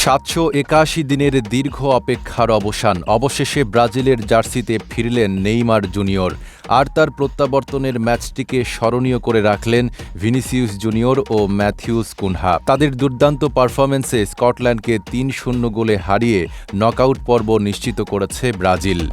781 দিনের দীর্ঘ অপেক্ষার অবসান। অবশেষে ব্রাজিলের জার্সিতে ফিরলেন নেইমার জুনিয়র। আর তার প্রত্যাবর্তনের ম্যাচটিকে স্মরণীয় করে রাখলেন ভিনিসিয়াস জুনিয়র ও ম্যাথিউস কুনহা। তাদের দুর্দান্ত পারফরম্যান্সে স্কটল্যান্ডকে ৩-০ গোলে হারিয়ে নকআউট পর্ব নিশ্চিত করেছে ব্রাজিল।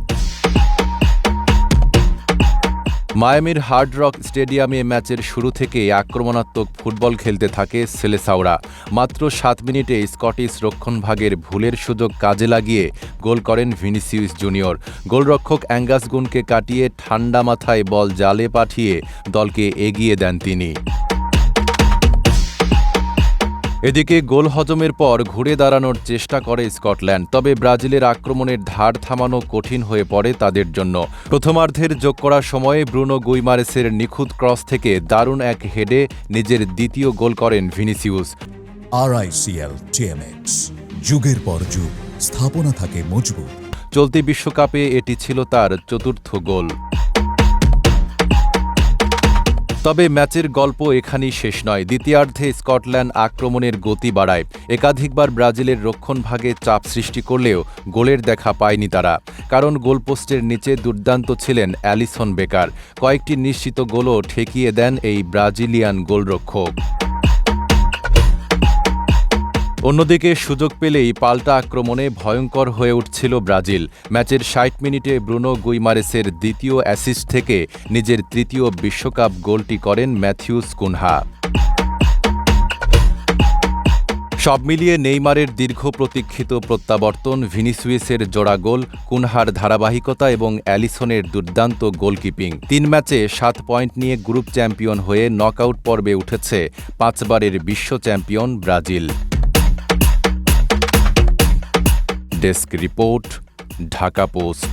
মায়ামির হার্ড রক স্টেডিয়ামে ম্যাচের শুরু থেকেই আক্রমণাত্মক ফুটবল খেলতে থাকে সেলেসাওরা। মাত্র 7 মিনিটে স্কটিশ রক্ষণভাগের ভুলের সুযোগ কাজে লাগিয়ে গোল করেন ভিনিসিয়াস জুনিয়র। গোলরক্ষক অ্যাঙ্গাস গুনকে কাটিয়ে ঠান্ডা মাথায় বল জালে পাঠিয়ে দলকে এগিয়ে দেন তিনি। এদিকে গোল হজমের পর ঘুরে দাঁড়ানোর চেষ্টা করে স্কটল্যান্ড, তবে ব্রাজিলের আক্রমণের ধার থামানো কঠিন হয়ে পড়ে তাদের জন্য। প্রথমার্ধের যোগ করার সময়ে ব্রুনো গুইমারেসের নিখুঁত ক্রস থেকে দারুণ এক হেডে নিজের দ্বিতীয় গোল করেন ভিনিসিয়াস। RICL TMX, যুগের পর যুগ স্থাপনা থাকে মজবুত। চলতি বিশ্বকাপে এটি ছিল তার চতুর্থ গোল। তবে ম্যাচের গল্প এখানেই শেষ নয়। দ্বিতীয়ার্ধে স্কটল্যান্ড আক্রমণের গতি বাড়ায়। একাধিকবার ব্রাজিলের রক্ষণভাগে চাপ সৃষ্টি করলেও গোলের দেখা পায়নি তারা, কারণ গোলপোস্টের নিচে দুর্দান্ত ছিলেন অ্যালিসন বেকার। কয়েকটি নিশ্চিত গোলও ঠেকিয়ে দেন এই ব্রাজিলিয়ান গোলরক্ষক। অন্যদিকে সুযোগ পেলেই পাল্টা আক্রমণে ভয়ঙ্কর হয়ে উঠছিল ব্রাজিল। ম্যাচের 60 মিনিটে ব্রুনো গুইমারেসের দ্বিতীয় অ্যাসিস্ট থেকে নিজের তৃতীয় বিশ্বকাপ গোলটি করেন ম্যাথিউস কুনহা। সব মিলিয়ে নেইমারের দীর্ঘ প্রতীক্ষিত প্রত্যাবর্তন, ভিনিসিয়াসের জোড়া গোল, কুনহার ধারাবাহিকতা এবং অ্যালিসনের দুর্দান্ত গোলকিপিং, 3 ম্যাচে 7 পয়েন্ট নিয়ে গ্রুপ চ্যাম্পিয়ন হয়ে নকআউট পর্বে উঠেছে 5 বারের বিশ্ব champion Brazil. Desk report, Dhaka post.